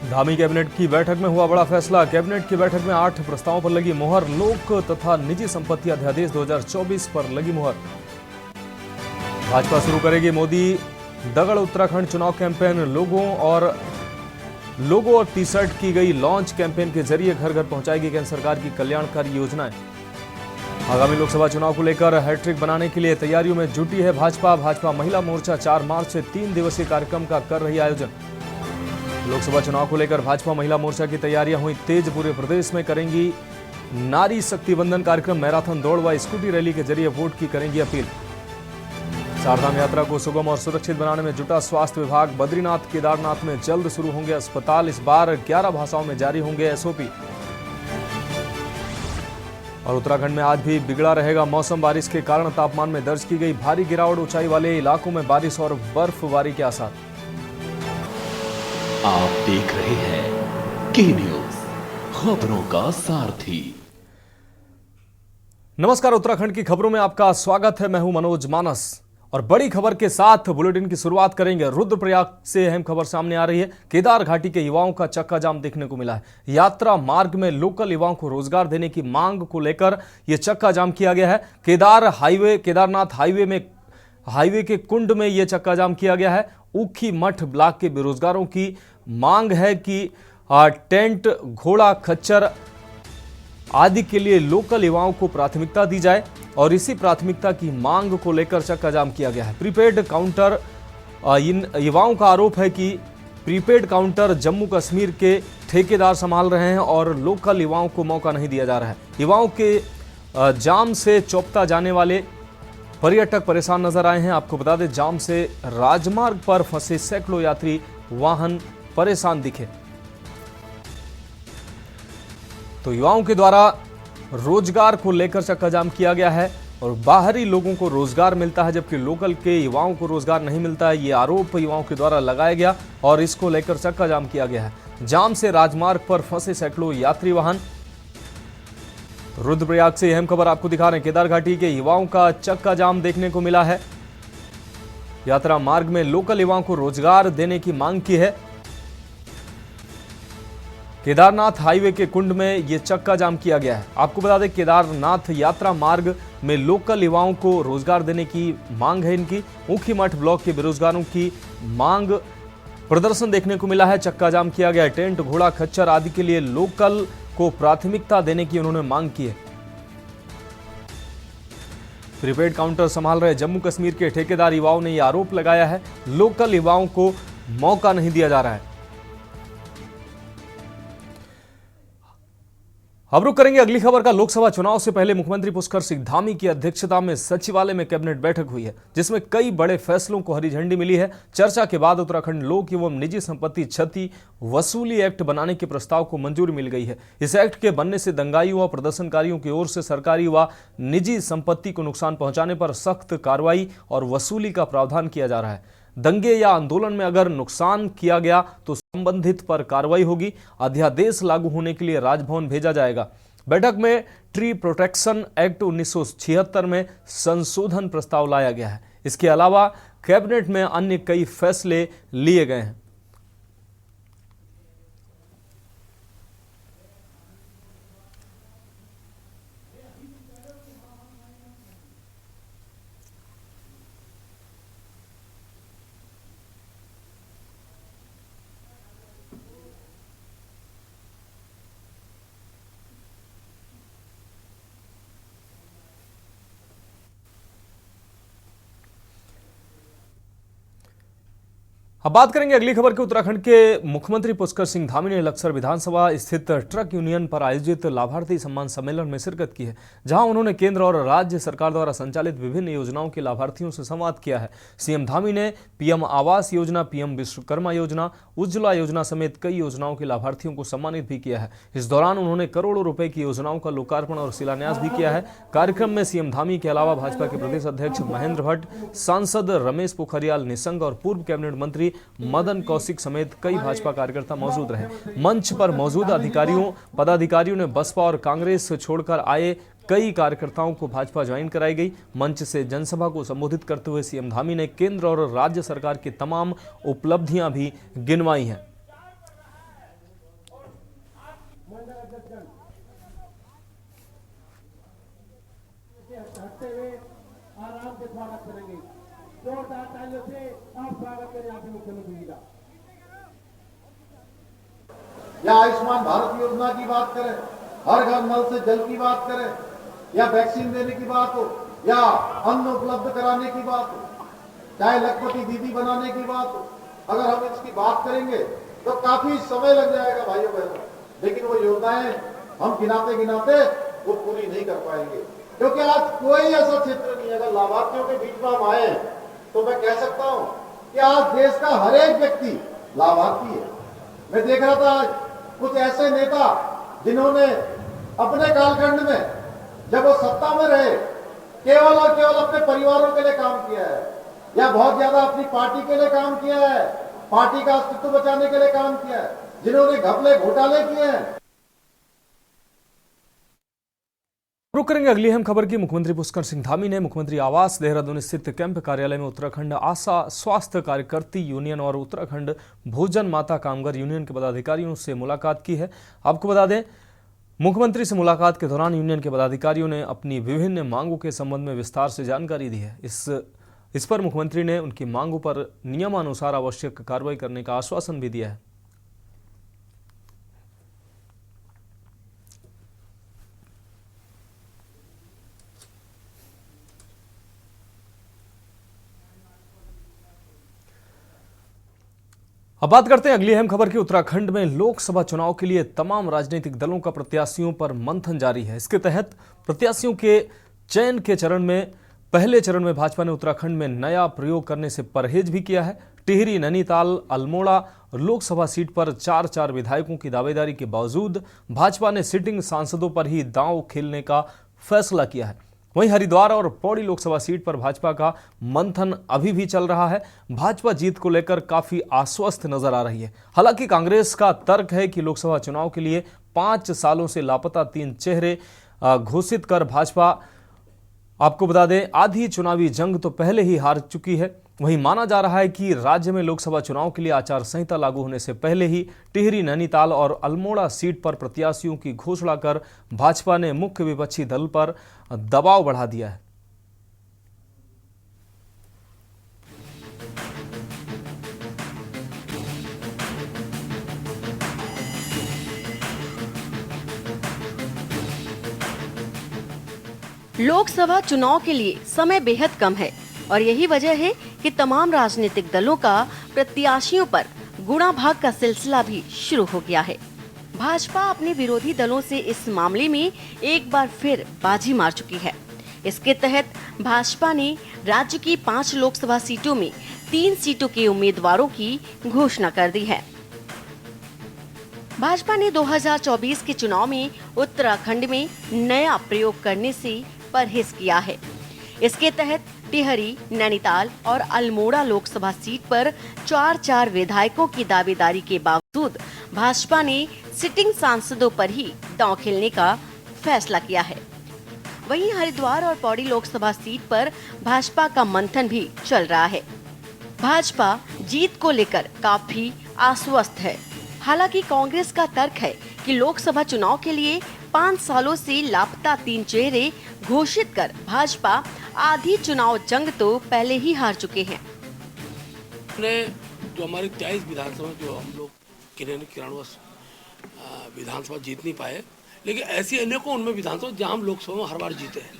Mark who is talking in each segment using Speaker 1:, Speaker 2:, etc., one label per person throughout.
Speaker 1: Dhami cabinet की बैठक में हुआ बड़ा फैसला। कैबिनेट की बैठक में 8 प्रस्तावों पर लगी मुहर। लोक तथा निजी संपत्ति अध्यादेश 2024 पर लगी मुहर। भाजपा शुरू करेगी मोदी दगड़ उत्तराखंड चुनाव कैंपेन। लोगों और टी शर्ट की गई लॉन्च। कैंपेन के जरिए घर घर पहुंचाएगी केंद्र सरकार की कल्याणकारी योजनाएं। आगामी लोकसभा चुनाव को लेकर हैट्रिक बनाने के लिए तैयारियों में जुटी है भाजपा महिला मोर्चा 4 मार्च से 3 दिवसीय कार्यक्रम का कर रही आयोजन। लोकसभा चुनाव को लेकर भाजपा महिला मोर्चा की तैयारियां हुई तेज। पूरे प्रदेश में करेंगी नारी शक्ति बंधन कार्यक्रम। मैराथन दौड़ व स्कूटी रैली के जरिए वोट की करेंगी अपील। चारधाम यात्रा को सुगम और सुरक्षित बनाने में जुटा स्वास्थ्य विभाग। बद्रीनाथ केदारनाथ में जल्द शुरू होंगे अस्पताल। इस बार 11 भाषाओं में जारी होंगे एसओपी। और उत्तराखंड में आज भी बिगड़ा रहेगा मौसम। बारिश के कारण तापमान में दर्ज की गई भारी गिरावट। ऊंचाई वाले इलाकों में बारिश और बर्फबारी के आसार।
Speaker 2: आप देख रहे हैं के न्यूज, खबरों का सारथी।
Speaker 1: नमस्कार, उत्तराखंड की खबरों में आपका स्वागत है। मैं हूं मनोज मानस और बड़ी खबर के साथ बुलेटिन की शुरुआत करेंगे। रुद्रप्रयाग से अहम खबर सामने आ रही है। केदार घाटी के युवाओं का चक्का जाम देखने को मिला है। यात्रा मार्ग में लोकल युवाओं को रोजगार देने की मांग को लेकर यह चक्का जाम किया गया है। केदारनाथ हाईवे के कुंड में यह चक्का जाम किया गया है। ऊखी मठ ब्लॉक के बेरोजगारों की मांग है कि टेंट, घोड़ा, खच्चर आदि के लिए लोकल युवाओं को प्राथमिकता दी जाए और इसी प्राथमिकता की मांग को लेकर चक्का जाम किया गया है। प्रीपेड काउंटर, इन युवाओं का आरोप है कि प्रीपेड काउंटर जम्मू कश्मीर के ठेकेदार संभाल रहे हैं और लोकल युवाओं को मौका नहीं दिया जा रहा है। युवाओं के जाम से चौपता जाने वाले पर्यटक परेशान नजर आए हैं। आपको बता दें, जाम से राजमार्ग पर फंसे सैकड़ों यात्री वाहन परेशान दिखे। तो युवाओं के द्वारा रोजगार को लेकर चक्का जाम किया गया है और बाहरी लोगों को रोजगार मिलता है जबकि लोकल के युवाओं को रोजगार नहीं मिलता है। ये आरोप युवाओं के द्वारा लगाया गया और इसको लेकर चक्का जाम किया गया है। जाम से राजमार्ग पर फंसे सैकड़ों यात्री वाहन। रुद्रप्रयाग से अहम खबर आपको दिखा रहे हैं। केदार घाटी के युवाओं का चक्का जाम देखने को मिला है। यात्रा मार्ग में लोकल युवाओं को रोजगार देने की मांग की है। केदारनाथ हाईवे के कुंड में यह चक्का जाम किया गया है। आपको बता दें, केदारनाथ यात्रा मार्ग में लोकल युवाओं को रोजगार देने की मांग है इनकी। ऊखी मठ ब्लॉक के बेरोजगारों की मांग प्रदर्शन देखने को मिला है। चक्का जाम किया गया है। टेंट, घोड़ा, खच्चर आदि के लिए लोकल को प्राथमिकता देने की उन्होंने मांग की है। प्रीपेड काउंटर संभाल रहे जम्मू कश्मीर के ठेकेदार युवाओं ने यह आरोप लगाया है, लोकल युवाओं को मौका नहीं दिया जा रहा है। अब रुक करेंगे अगली खबर का। लोकसभा चुनाव से पहले मुख्यमंत्री पुष्कर सिंह धामी की अध्यक्षता में सचिवालय में कैबिनेट बैठक हुई है जिसमें कई बड़े फैसलों को हरी झंडी मिली है। चर्चा के बाद उत्तराखंड लोक एवं निजी संपत्ति क्षति वसूली एक्ट बनाने के प्रस्ताव को मंजूरी मिल गई है। इस एक्ट के बनने से दंगाइयों व प्रदर्शनकारियों की ओर से सरकारी व निजी संपत्ति को नुकसान पहुंचाने पर सख्त कार्रवाई और वसूली का प्रावधान किया जा रहा है। दंगे या आंदोलन में अगर नुकसान किया गया तो संबंधित पर कार्रवाई होगी। अध्यादेश लागू होने के लिए राजभवन भेजा जाएगा। बैठक में ट्री प्रोटेक्शन एक्ट 1976 में संशोधन प्रस्ताव लाया गया है। इसके अलावा कैबिनेट में अन्य कई फैसले लिए गए हैं। अब बात करेंगे अगली खबर के। उत्तराखंड के मुख्यमंत्री पुष्कर सिंह धामी ने लक्सर विधानसभा स्थित ट्रक यूनियन पर आयोजित लाभार्थी सम्मान सम्मेलन में शिरकत की है, जहां उन्होंने केंद्र और राज्य सरकार द्वारा संचालित विभिन्न योजनाओं के लाभार्थियों से संवाद किया है। सीएम धामी ने पीएम आवास योजना, पीएम विश्वकर्मा योजना, उज्ज्वला योजना समेत कई योजनाओं के लाभार्थियों को सम्मानित भी किया है। इस दौरान उन्होंने करोड़ों रुपए की योजनाओं का लोकार्पण और शिलान्यास भी किया है। कार्यक्रम में सीएम धामी के अलावा भाजपा के प्रदेश अध्यक्ष महेंद्र भट्ट, सांसद रमेश पोखरियाल निशंक और पूर्व कैबिनेट मंत्री मदन कौशिक समेत कई भाजपा कार्यकर्ता मौजूद रहे। मंच पर मौजूद पदाधिकारियों ने बसपा और कांग्रेस छोड़कर आए कई कार्यकर्ताओं को भाजपा ज्वाइन कराई गई। मंच से जनसभा को संबोधित करते हुए सीएम धामी ने केंद्र और राज्य सरकार की तमाम उपलब्धियां भी गिनवाई हैं।
Speaker 3: स्वागत करेंगे। जोरदार तालियों से आप स्वागत करें यहाँ पे मुख्यमंत्री जी का।
Speaker 4: या आयुष्मान भारत योजना की बात करें, हर घर नल से जल की बात करें, या वैक्सीन देने की बात हो, या अन्न उपलब्ध कराने की बात हो, चाहे लखपति दीदी बनाने की बात हो, अगर हम इसकी बात करेंगे तो काफी समय लग जाएगा भाइयों बहनों। लेकिन वो योजनाएं हम गिनाते गिनाते वो पूरी नहीं कर पाएंगे, क्योंकि आज कोई ऐसा क्षेत्र नहीं है। अगर लाभार्थियों के बीच में हम आए तो मैं कह सकता हूं कि आज देश का हर एक व्यक्ति लाभार्थी है। मैं देख रहा था कुछ ऐसे नेता जिन्होंने अपने कालखंड में जब वो सत्ता में रहे केवल और केवल अपने परिवारों के लिए काम किया है, या बहुत ज्यादा अपनी पार्टी के लिए काम किया है, पार्टी का अस्तित्व बचाने के लिए काम किया है, जिन्होंने घपले घोटाले किए हैं।
Speaker 1: रुक करेंगे अगली अहम खबर की। मुख्यमंत्री पुष्कर सिंह धामी ने मुख्यमंत्री आवास देहरादून स्थित कैंप कार्यालय में उत्तराखंड आशा स्वास्थ्य कार्यकर्ती यूनियन और उत्तराखंड भोजन माता कामगार यूनियन के पदाधिकारियों से मुलाकात की है। आपको बता दें, मुख्यमंत्री से मुलाकात के दौरान यूनियन के पदाधिकारियों ने अपनी विभिन्न मांगों के संबंध में विस्तार से जानकारी दी है। इस पर मुख्यमंत्री ने उनकी मांगों पर नियमानुसार आवश्यक कार्रवाई करने का आश्वासन भी दिया है। अब बात करते हैं अगली अहम खबर की। उत्तराखंड में लोकसभा चुनाव के लिए तमाम राजनीतिक दलों का प्रत्याशियों पर मंथन जारी है। इसके तहत प्रत्याशियों के चयन के पहले चरण में भाजपा ने उत्तराखंड में नया प्रयोग करने से परहेज भी किया है। टिहरी, नैनीताल, अल्मोड़ा लोकसभा सीट पर 4-4 विधायकों की दावेदारी के बावजूद भाजपा ने सिटिंग सांसदों पर ही दांव खेलने का फैसला किया है। वहीं हरिद्वार और पौड़ी लोकसभा सीट पर भाजपा का मंथन अभी भी चल रहा है। भाजपा जीत को लेकर काफी आश्वस्त नजर आ रही है। हालांकि कांग्रेस का तर्क है कि लोकसभा चुनाव के लिए 5 सालों से लापता 3 चेहरे घोषित कर भाजपा, आपको बता दें, आधी चुनावी जंग तो पहले ही हार चुकी है। वहीं माना जा रहा है कि राज्य में लोकसभा चुनाव के लिए आचार संहिता लागू होने से पहले ही टिहरी, नैनीताल और अल्मोड़ा सीट पर प्रत्याशियों की घोषणा कर भाजपा ने मुख्य विपक्षी दल पर दबाव बढ़ा दिया है।
Speaker 5: लोकसभा चुनाव के लिए समय बेहद कम है और यही वजह है कि तमाम राजनीतिक दलों का प्रत्याशियों पर गुणा भाग का सिलसिला भी शुरू हो गया है। भाजपा अपने विरोधी दलों से इस मामले में एक बार फिर बाजी मार चुकी है। इसके तहत भाजपा ने राज्य की 5 लोकसभा सीटों में 3 सीटों के उम्मीदवारों की घोषणा कर दी है। भाजपा ने 2024 के चुनाव में उत्तराखंड में नया प्रयोग करने से परहेज किया है। इसके तहत टिहरी, नैनीताल और अल्मोड़ा लोकसभा सीट पर 4-4 विधायकों की दावेदारी के बावजूद भाजपा ने सिटिंग सांसदों पर ही दांव खेलने का फैसला किया है। वहीं हरिद्वार और पौड़ी लोकसभा सीट पर भाजपा का मंथन भी चल रहा है। भाजपा जीत को लेकर काफी आश्वस्त है। हालांकि कांग्रेस का तर्क है कि लोकसभा चुनाव के लिए 5 सालों से लापता 3 चेहरे घोषित कर भाजपा आधी चुनाव जंग तो पहले ही हार चुके हैं।
Speaker 6: जो हमारे 23 विधानसभा जो हम लोग 93 विधानसभा जीत नहीं पाए, लेकिन ऐसी अनेकों उनमें विधानसभा जहां हम लोकसभा में हर बार जीते हैं,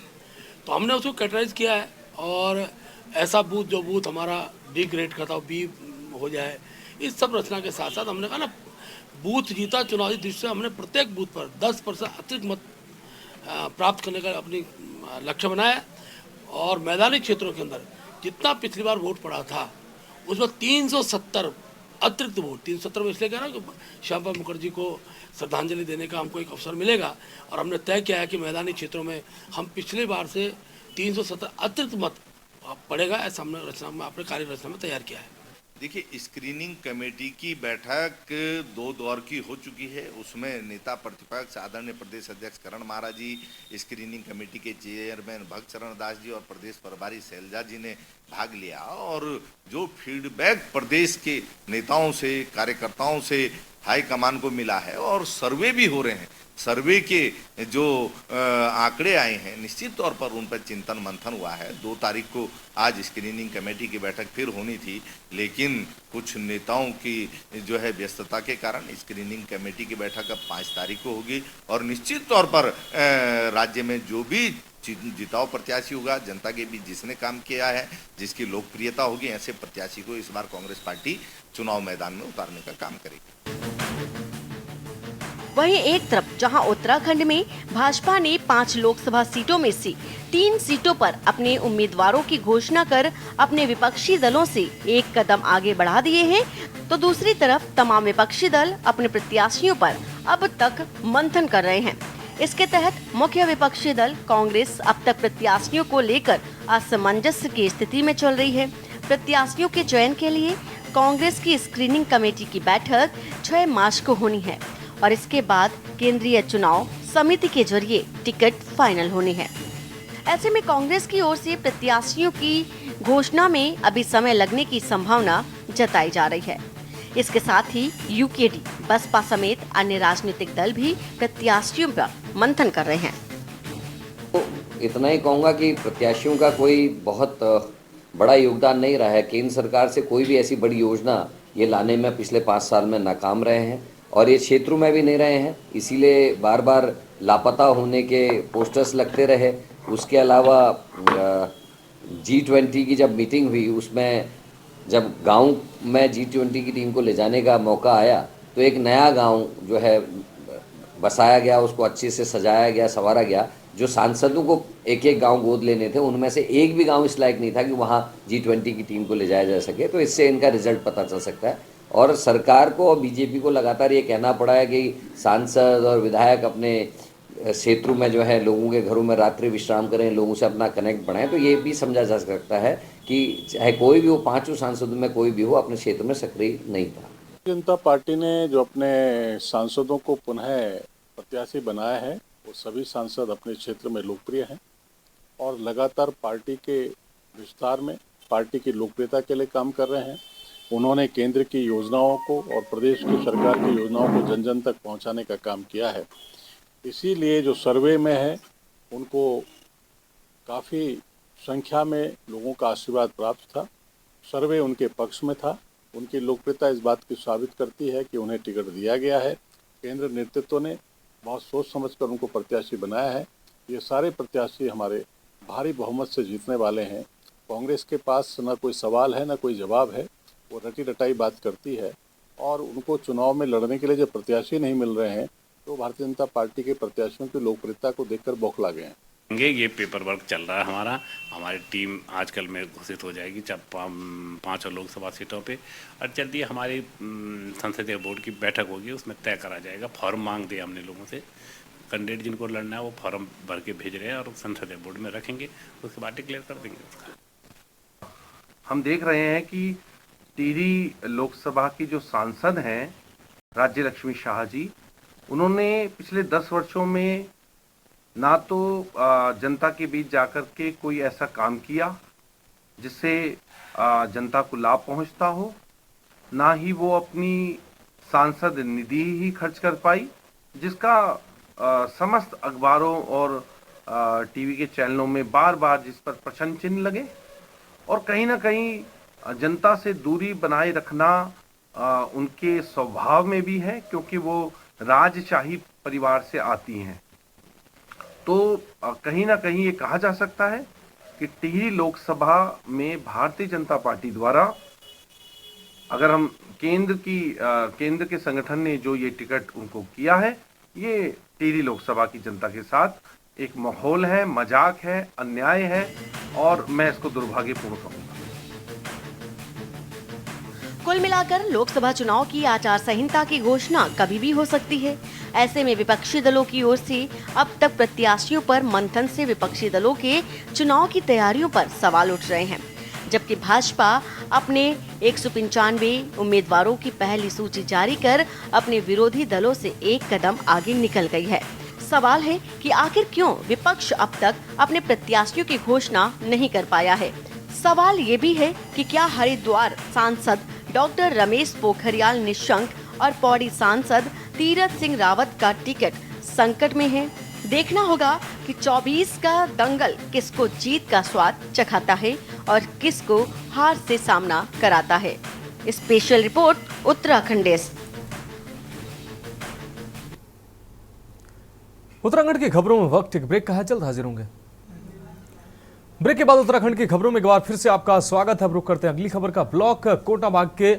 Speaker 6: तो हमने उसको कैटेगराइज किया है और ऐसा जो बूथ हमारा डी ग्रेड का था बी हो जाए, इस सब रचना के साथ साथ हमने कहा ना, बूथ जीता चुनावी दृष्टि से हमने प्रत्येक बूथ पर 10% अतिरिक्त मत प्राप्त करने का अपनी लक्ष्य बनाया और मैदानी क्षेत्रों के अंदर जितना पिछली बार वोट पड़ा था उसमें 370 अतिरिक्त वोट, 370 में इसलिए कह रहा हूँ कि श्यामा मुखर्जी को श्रद्धांजलि देने का हमको एक अवसर मिलेगा और हमने तय किया है कि मैदानी क्षेत्रों में हम पिछली बार से 370 अतिरिक्त मत पड़ेगा, ऐसा हमने रचना में अपने कार्य रचना में तैयार किया है।
Speaker 7: देखिए, स्क्रीनिंग कमेटी की बैठक 2 दौर की हो चुकी है। उसमें नेता प्रतिपक्ष आदरणीय प्रदेश अध्यक्ष करण महाराज जी, स्क्रीनिंग कमेटी के चेयरमैन भक्त चरण दास जी और प्रदेश प्रभारी शैलजा जी ने भाग लिया और जो फीडबैक प्रदेश के नेताओं से, कार्यकर्ताओं से हाईकमान को मिला है और सर्वे भी हो रहे हैं। सर्वे के जो आंकड़े आए हैं निश्चित तौर पर उन पर चिंतन मंथन हुआ है। 2 तारीख को आज स्क्रीनिंग कमेटी की बैठक फिर होनी थी, लेकिन कुछ नेताओं की जो है व्यस्तता के कारण स्क्रीनिंग कमेटी की बैठक अब 5 तारीख को होगी और निश्चित तौर पर राज्य में जो भी जिताऊ प्रत्याशी होगा, जनता के बीच जिसने काम किया है, जिसकी लोकप्रियता होगी, ऐसे प्रत्याशी को इस बार कांग्रेस पार्टी चुनाव मैदान में उतारने का काम करेगी।
Speaker 5: वहीं एक तरफ जहां उत्तराखंड में भाजपा ने 5 लोकसभा सीटों में से 3 सीटों पर अपने उम्मीदवारों की घोषणा कर अपने विपक्षी दलों से एक कदम आगे बढ़ा दिए हैं, तो दूसरी तरफ तमाम विपक्षी दल अपने प्रत्याशियों पर अब तक मंथन कर रहे हैं। इसके तहत मुख्य विपक्षी दल कांग्रेस अब तक प्रत्याशियों को लेकर असमंजस की स्थिति में चल रही है। प्रत्याशियों के चयन के लिए कांग्रेस की स्क्रीनिंग कमेटी की बैठक 6 मार्च को होनी है और इसके बाद केंद्रीय चुनाव समिति के जरिए टिकट फाइनल होनी है। ऐसे में कांग्रेस की ओर से प्रत्याशियों की घोषणा में अभी समय लगने की संभावना जताई जा रही है। इसके साथ ही यूकेडी, बसपा समेत अन्य राजनीतिक दल भी प्रत्याशियों पर मंथन कर रहे हैं।
Speaker 8: तो इतना ही कहूँगा कि प्रत्याशियों का कोई बहुत बड़ा योगदान नहीं रहा है। केंद्र सरकार से कोई भी ऐसी बड़ी योजना ये लाने में पिछले 5 साल में नाकाम रहे हैं और ये क्षेत्रों में भी नहीं रहे हैं, इसीलिए बार बार लापता होने के पोस्टर्स लगते रहे। उसके अलावा G20 की जब मीटिंग हुई, उसमें जब गांव में G20 की टीम को ले जाने का मौका आया तो एक नया गांव जो है बसाया गया, उसको अच्छे से सजाया गया, संवारा गया। जो सांसदों को एक एक गांव गोद लेने थे, उनमें से एक भी गांव इस लायक नहीं था कि वहां G20 की टीम को ले जाया जा सके। तो इससे इनका रिजल्ट पता चल सकता है। और सरकार को और बीजेपी को लगातार ये कहना पड़ा है कि सांसद और विधायक अपने क्षेत्रों में जो है लोगों के घरों में रात्रि विश्राम करें, लोगों से अपना कनेक्ट बढ़ाएं। तो ये भी समझा जा सकता है कि चाहे कोई भी हो, 5 सांसदों में कोई भी हो, अपने क्षेत्र में सक्रिय नहीं था।
Speaker 9: जनता पार्टी ने जो अपने सांसदों को पुनः प्रत्याशी बनाया है, वो सभी सांसद अपने क्षेत्र में लोकप्रिय हैं और लगातार पार्टी के विस्तार में, पार्टी की लोकप्रियता के लिए काम कर रहे हैं। उन्होंने केंद्र की योजनाओं को और प्रदेश की सरकार की योजनाओं को जन जन तक पहुंचाने का काम किया है। इसीलिए जो सर्वे में है, उनको काफ़ी संख्या में लोगों का आशीर्वाद प्राप्त था। सर्वे उनके पक्ष में था। उनकी लोकप्रियता इस बात की साबित करती है कि उन्हें टिकट दिया गया है। केंद्र नेतृत्व ने बहुत सोच समझकर उनको प्रत्याशी बनाया है। ये सारे प्रत्याशी हमारे भारी बहुमत से जीतने वाले हैं। कांग्रेस के पास न कोई सवाल है, न कोई जवाब है। वो रटी रटाई बात करती है और उनको चुनाव में लड़ने के लिए जब प्रत्याशी नहीं मिल रहे हैं तो भारतीय जनता पार्टी के प्रत्याशियों की लोकप्रियता को देखकर बौखला गए हैं।
Speaker 10: ये पेपर वर्क चल रहा है हमारी टीम आजकल में घोषित हो जाएगी 5 लोकसभा सीटों पे और जल्दी हमारी संसदीय बोर्ड की बैठक होगी, उसमें तय करा जाएगा। फॉर्म मांग दिए हमने लोगों से, कैंडिडेट जिनको लड़ना है वो फॉर्म भर के भेज रहे हैं और संसदीय बोर्ड में रखेंगे, उसके बाद डिक्लेयर कर देंगे उसका।
Speaker 11: हम देख रहे हैं कि टिहरी लोकसभा की जो सांसद हैं राज्य लक्ष्मी शाह जी, उन्होंने पिछले 10 वर्षों में ना तो जनता के बीच जाकर के कोई ऐसा काम किया जिससे जनता को लाभ पहुंचता हो, ना ही वो अपनी सांसद निधि ही खर्च कर पाई, जिसका समस्त अखबारों और टीवी के चैनलों में बार बार जिस पर प्रश्न चिन्ह लगे। और कहीं ना कहीं जनता से दूरी बनाए रखना उनके स्वभाव में भी है, क्योंकि वो राजशाही परिवार से आती हैं। तो कहीं ना कहीं ये कहा जा सकता है कि टिहरी लोकसभा में भारतीय जनता पार्टी द्वारा, अगर हम केंद्र के संगठन ने जो ये टिकट उनको किया है, ये टिहरी लोकसभा की जनता के साथ एक माहौल है, मजाक है, अन्याय है और मैं इसको दुर्भाग्यपूर्ण कहूँगा।
Speaker 5: कुल मिलाकर लोकसभा चुनाव की आचार संहिता की घोषणा कभी भी हो सकती है। ऐसे में विपक्षी दलों की ओर से अब तक प्रत्याशियों पर मंथन से विपक्षी दलों के चुनाव की तैयारियों पर सवाल उठ रहे हैं, जबकि भाजपा अपने 195 उम्मीदवारों की पहली सूची जारी कर अपने विरोधी दलों से एक कदम आगे निकल गई है। सवाल है कि आखिर क्यों विपक्ष अब तक अपने प्रत्याशियों की घोषणा नहीं कर पाया है। सवाल ये भी है कि क्या हरिद्वार सांसद डॉक्टर रमेश पोखरियाल निशंक और पौड़ी सांसद तीरथ सिंह रावत का टिकट संकट में है। देखना होगा कि 24 का दंगल किसको जीत का स्वाद चखाता है और किसको हार से सामना कराता है। Special report Uttarakhand desk.
Speaker 1: Uttarakhand की खबरों में वक्त एक ब्रेक का है, जल्द हाजिर होंगे। ब्रेक के बाद उत्तराखंड की खबरों में एक बार फिर से आपका स्वागत है। रुक करते हैं अगली खबर का। ब्लॉक कोटाबाग के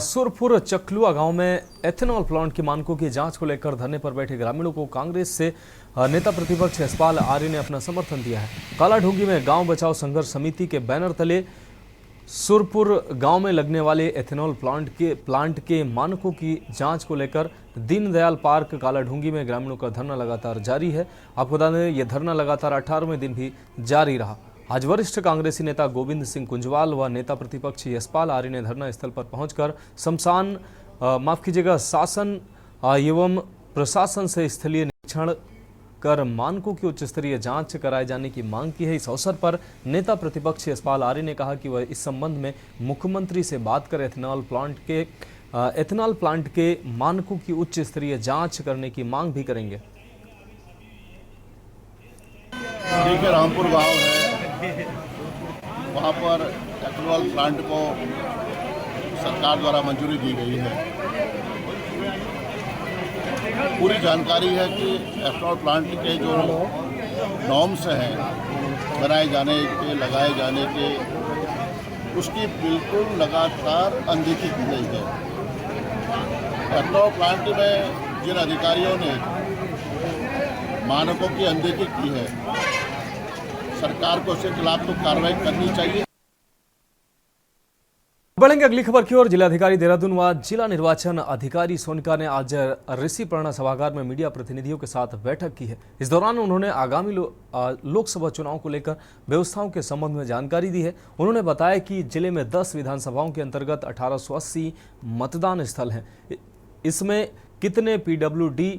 Speaker 1: सुरपुर चकलुआ गांव में एथेनॉल प्लांट के मानकों की जांच को लेकर धरने पर बैठे ग्रामीणों को कांग्रेस से नेता प्रतिपक्ष यशपाल आर्य ने अपना समर्थन दिया है। कालाढूंगी में गांव बचाओ संघर्ष समिति के बैनर तले सुरपुर गांव में लगने वाले एथेनॉल प्लांट के मानकों की जांच को लेकर दीनदयाल पार्क कालाढूंगी में ग्रामीणों का धरना लगातार जारी है। आपको बता दें, यह धरना लगातार 18वें दिन भी जारी रहा। आज वरिष्ठ कांग्रेसी नेता गोविंद सिंह कुंजवाल व नेता प्रतिपक्ष यशपाल आर्य ने धरना स्थल पर पहुंचकर शासन एवं प्रशासन से स्थलीय निरीक्षण कर मानकों की उच्च स्तरीय जांच कराए जाने की मांग की है। इस अवसर पर नेता प्रतिपक्ष यशपाल आर्य ने कहा कि वह इस संबंध में मुख्यमंत्री से बात कर एथेनॉल प्लांट के मानकों की उच्च स्तरीय जांच करने की मांग भी करेंगे।
Speaker 12: देखिए, रामपुर गांव है, वहां पर एथेनॉल प्लांट को सरकार द्वारा मंजूरी दी गई है। पूरी जानकारी है कि एथेनॉल प्लांट के जो नॉर्म्स हैं बनाए जाने के, लगाए जाने के, उसकी बिल्कुल लगातार अनदेखी की गई है। एथेनॉल प्लांट में जिन अधिकारियों ने मानकों की अनदेखी की है, सरकार को उसके खिलाफ तो कार्रवाई करनी चाहिए।
Speaker 1: बढ़ेंगे अगली खबर की ओर। जिलाधिकारी देहरादून व जिला निर्वाचन अधिकारी सोनिका ने आज ऋषि पर्णा सभागार में मीडिया प्रतिनिधियों के साथ बैठक की है। इस दौरान उन्होंने आगामी लोकसभा चुनाव को लेकर व्यवस्थाओं के संबंध में जानकारी दी है। उन्होंने बताया कि जिले में 10 विधानसभाओं के अंतर्गत 1880 मतदान स्थल हैं। इसमें कितने PWD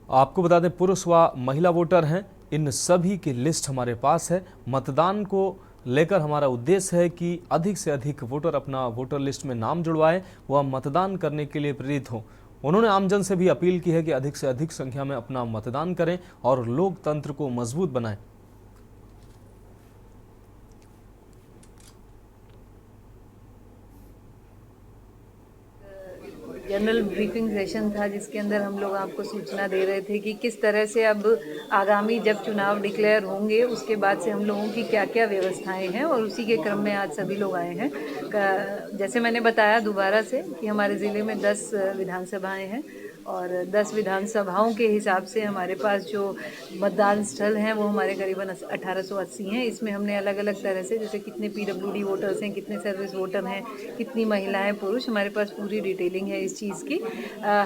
Speaker 1: आपको बता दें पुरुष व महिला वोटर हैं, इन सभी की लिस्ट हमारे पास है। मतदान को लेकर हमारा उद्देश्य है कि अधिक से अधिक वोटर अपना वोटर लिस्ट में नाम जुड़वाएं व मतदान करने के लिए प्रेरित हों। उन्होंने आमजन से भी अपील की है कि अधिक से अधिक संख्या में अपना मतदान करें और लोकतंत्र को मजबूत बनाएं।
Speaker 13: जनरल ब्रीफिंग सेशन था जिसके अंदर हम लोग आपको सूचना दे रहे थे कि किस तरह से अब आगामी जब चुनाव डिक्लेयर होंगे उसके बाद से हम लोगों की क्या क्या व्यवस्थाएं हैं, और उसी के क्रम में आज सभी लोग आए हैं। जैसे मैंने बताया दोबारा से कि हमारे ज़िले में 10 विधानसभाएं हैं और 10 विधानसभाओं के हिसाब से हमारे पास जो मतदान स्थल हैं वो हमारे करीबन 1880 हैं। इसमें हमने अलग अलग तरह से, जैसे कितने PWD वोटर्स हैं, कितने सर्विस वोटर हैं, कितनी महिलाएं पुरुष, हमारे पास पूरी डिटेलिंग है इस चीज़ की।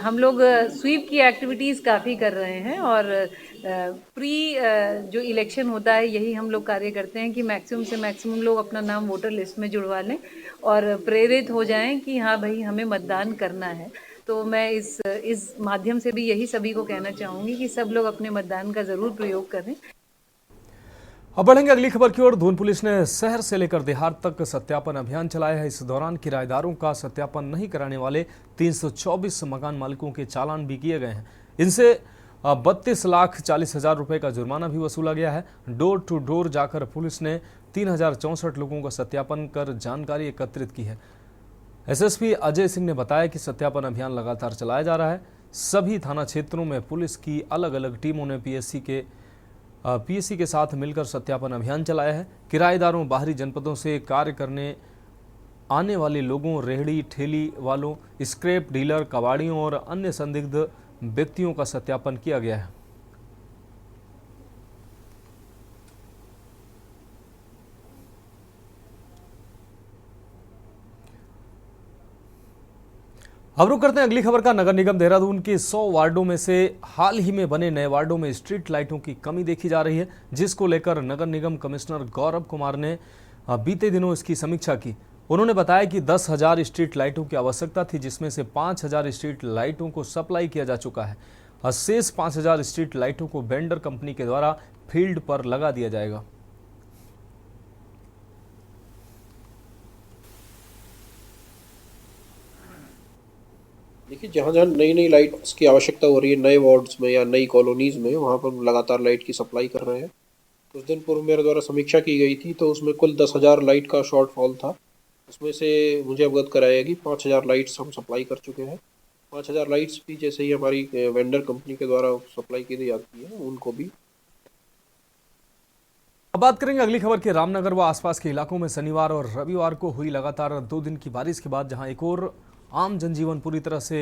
Speaker 13: हम लोग स्वीप की एक्टिविटीज़ काफ़ी कर रहे हैं और प्री जो इलेक्शन होता है यही हम लोग कार्य करते हैं कि मैक्सिमम से मैक्सिमम लोग अपना नाम वोटर लिस्ट में जुड़वा लें और प्रेरित हो जाएं कि हाँ भाई हमें मतदान करना है। तो मैं इस माध्यम से भी यही सभी को कहना चाहूँगी कि सब लोग अपने मतदान का ज़रूर प्रयोग करें।
Speaker 1: अब बढ़ेंगे अगली खबर की ओर। धून पुलिस ने शहर से लेकर देहात तक सत्यापन अभियान चलाया है। इस दौरान किराएदारों का सत्यापन नहीं कराने वाले 324 मकान मालिकों के चालान भी किए गए हैं। इनसे 32,40,000 रुपए का जुर्माना भी वसूला गया है। डोर टू डोर जाकर पुलिस ने 3064 लोगों का सत्यापन कर जानकारी एकत्रित की है। एसएसपी अजय सिंह ने बताया कि सत्यापन अभियान लगातार चलाया जा रहा है। सभी थाना क्षेत्रों में पुलिस की अलग अलग टीमों ने पीएससी के साथ मिलकर सत्यापन अभियान चलाया है। किराएदारों, बाहरी जनपदों से कार्य करने आने वाले लोगों, रेहड़ी ठेली वालों, स्क्रैप डीलर, कबाड़ियों और अन्य संदिग्ध व्यक्तियों का सत्यापन किया गया है। अब रुक करते हैं अगली खबर का। नगर निगम देहरादून के 100 वार्डों में से हाल ही में बने नए वार्डों में स्ट्रीट लाइटों की कमी देखी जा रही है, जिसको लेकर नगर निगम कमिश्नर गौरव कुमार ने बीते दिनों इसकी समीक्षा की। उन्होंने बताया कि 10,000 स्ट्रीट लाइटों की आवश्यकता थी, जिसमें से 5,000 स्ट्रीट लाइटों को सप्लाई किया जा चुका है। शेष 5,000 स्ट्रीट लाइटों को वेंडर कंपनी के द्वारा फील्ड पर लगा दिया जाएगा।
Speaker 14: कि जहाँ जहाँ नई नई लाइट्स की आवश्यकता हो रही है, नए वार्ड्स में या नई कॉलोनीज़ में, वहाँ पर लगातार लाइट की सप्लाई कर रहे हैं। कुछ दिन पूर्व मेरे द्वारा समीक्षा की गई थी, तो उसमें कुल 10,000 लाइट का शॉर्टफॉल था। उसमें से मुझे अवगत कराया कि 5,000 लाइट्स हम सप्लाई कर चुके हैं। 5,000 लाइट्स भी जैसे ही हमारी वेंडर कंपनी के द्वारा सप्लाई की जाती है, उनको भी।
Speaker 1: अब बात करेंगे अगली खबर के रामनगर व आसपास के इलाकों में शनिवार और रविवार को हुई लगातार 2 दिन की बारिश के बाद जहां एक और आम जनजीवन पूरी तरह से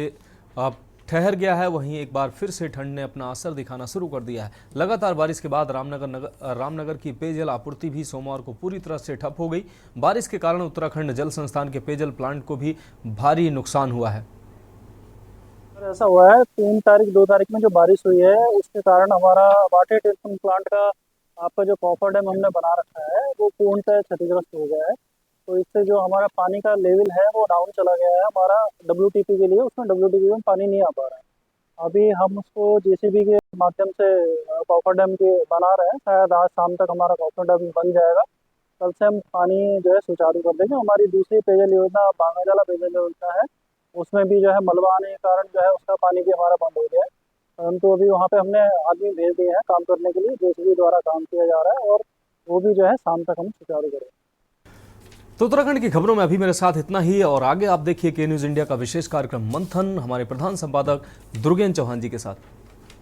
Speaker 1: ठहर गया है, वहीं एक बार फिर से ठंड ने अपना असर दिखाना शुरू कर दिया है। लगातार बारिश के बाद रामनगर की पेयजल आपूर्ति भी सोमवार को पूरी तरह से ठप हो गई। बारिश के कारण उत्तराखंड जल संस्थान के पेयजल प्लांट को भी भारी नुकसान हुआ है।
Speaker 15: ऐसा हुआ है 3 तारीख 2 तारीख में जो बारिश हुई है, उसके कारण हमारा वाटर ट्रीटमेंट प्लांट का आपका जो कॉपर डैम हमने बना रखा है वो पूर्णतः क्षतिग्रस्त हो गया है। तो इससे जो हमारा पानी का लेवल है वो डाउन चला गया है। हमारा WTP के लिए, उसमें WTP में पानी नहीं आ पा रहा है। अभी हम उसको JCB के माध्यम से कॉपर डैम के बना रहे हैं। शायद आज शाम तक हमारा कॉपर डैम बन जाएगा। कल से हम पानी जो है सुचारू कर देंगे। हमारी दूसरी पेयजल योजना बांगाजाला पेयजल योजना है, उसमें भी जो है मलबा आने के कारण जो है उसका पानी भी हमारा बंद हो गया है। परंतु अभी वहाँ पे हमने आदमी भेज दिए हैं काम करने के लिए, JCB द्वारा काम किया जा रहा है और वो भी जो है शाम तक हम सुचारू करेंगे।
Speaker 1: तो उत्तराखंड की खबरों में अभी मेरे साथ इतना ही, और आगे आप देखिए के न्यूज़ इंडिया का विशेष कार्यक्रम मंथन हमारे प्रधान संपादक दुर्गेन चौहान जी के साथ।